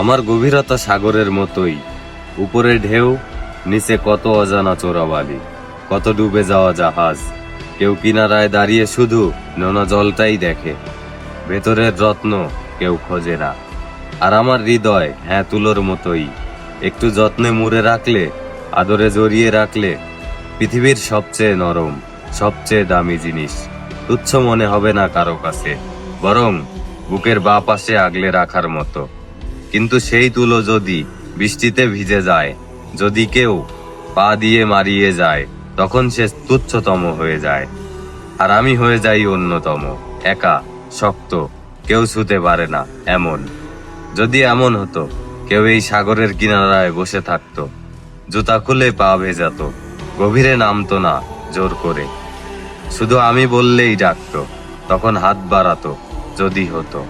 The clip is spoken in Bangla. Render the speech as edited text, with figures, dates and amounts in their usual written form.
আমার গভীরতা সাগরের মতোই, উপরে ঢেউ, নিচে কত অজানা চোরাবালি, কত ডুবে যাওয়া জাহাজ। কেউ কিনারায় দাঁড়িয়ে শুধু নোনা জলটাই দেখে, ভেতরের রত্ন কেউ খোঁজে না। আর আমার হৃদয়, হ্যাঁ, তুলোর মতোই, একটু যত্নে মুড়ে রাখলে, আদরে জড়িয়ে রাখলে, পৃথিবীর সবচেয়ে নরম, সবচেয়ে দামি জিনিস তুচ্ছ মনে হবে না কারো কাছে, বরং বুকের বাঁ পাশে আগলে রাখার মতো। কিন্তু সেই তুলো যদি বৃষ্টিতে ভিজে যায়, যদি কেউ পা দিয়ে মারিয়ে যায়, তখন সে তুচ্ছতম হয়ে যায়। আর আমি হয়ে যাই অন্যতম, একা, শক্ত, কেউ ছুতে পারে না এমন। যদি এমন হতো, কেউ এই সাগরের কিনারায় বসে থাকতো, জুতা খুলে পা ভেজাতো, গভীরে নামতো না জোর করে, শুধু আমি বললেই ডাকতো, তখন হাত বাড়াতো, যদি হতো।